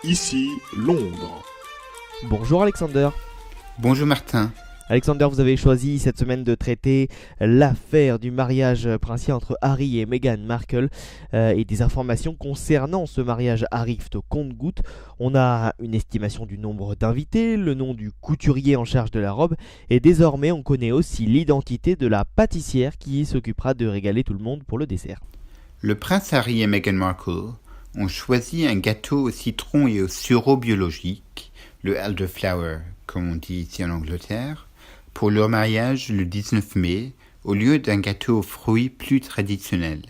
Ici Londres. Bonjour Alexander. Bonjour Martin. Alexander, vous avez choisi cette semaine de traiter l'affaire du mariage princier entre Harry et Meghan Markle et des informations concernant ce mariage arrivent au compte-gouttes. On a une estimation du nombre d'invités, le nom du couturier en charge de la robe et désormais on connaît aussi l'identité de la pâtissière qui s'occupera de régaler tout le monde pour le dessert. Le prince Harry et Meghan Markle ont choisi un gâteau au citron et au sureau biologique, le elderflower, comme on dit ici en Angleterre, pour leur mariage le 19 mai, au lieu d'un gâteau aux fruits plus traditionnel.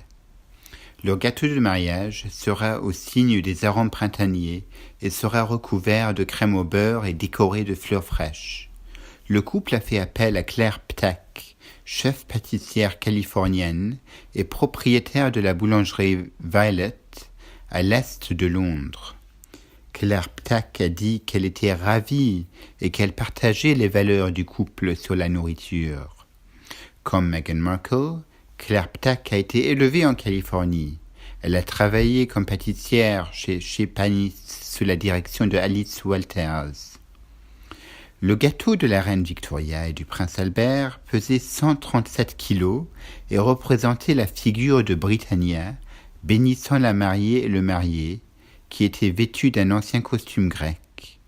Leur gâteau de mariage sera au signe des arômes printaniers et sera recouvert de crème au beurre et décoré de fleurs fraîches. Le couple a fait appel à Claire Ptak, chef pâtissière californienne et propriétaire de la boulangerie Violet à l'est de Londres. Claire Ptak a dit qu'elle était ravie et qu'elle partageait les valeurs du couple sur la nourriture. Comme Meghan Markle, Claire Ptak a été élevée en Californie. Elle a travaillé comme pâtissière chez Panis sous la direction de Alice Walters. Le gâteau de la reine Victoria et du prince Albert pesait 137 kilos et représentait la figure de Britannia, bénissant la mariée et le marié, qui était vêtu d'un ancien costume grec.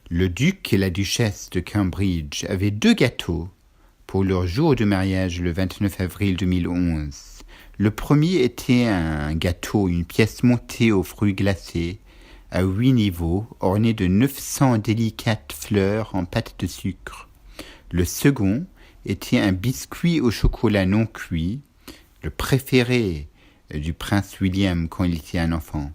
Le duc et la duchesse de Cambridge avaient 2 gâteaux pour leur jour de mariage le 29 avril 2011. Le premier était un gâteau, une pièce montée aux fruits glacés, à 8 niveaux, orné de 900 délicates fleurs en pâte de sucre. Le second était un biscuit au chocolat non cuit, le préféré du prince William quand il était un enfant.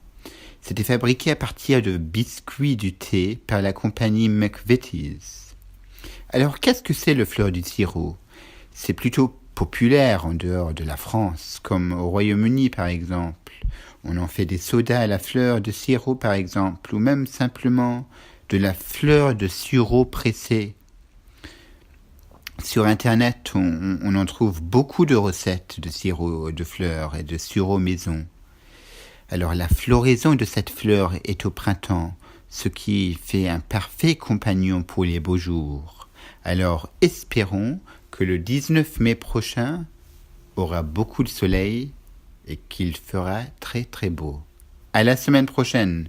C'était fabriqué à partir de biscuits du thé par la compagnie McVitie's. Alors, qu'est-ce que c'est le fleur du sirop ? C'est plutôt populaire en dehors de la France, comme au Royaume-Uni par exemple. On en fait des sodas à la fleur de sirop par exemple, ou même simplement de la fleur de sureau pressée. Sur Internet, on en trouve beaucoup de recettes de sirop de fleurs et de sureau maison. Alors la floraison de cette fleur est au printemps, ce qui fait un parfait compagnon pour les beaux jours. Alors espérons que le 19 mai prochain aura beaucoup de soleil et qu'il fera très très beau. À la semaine prochaine!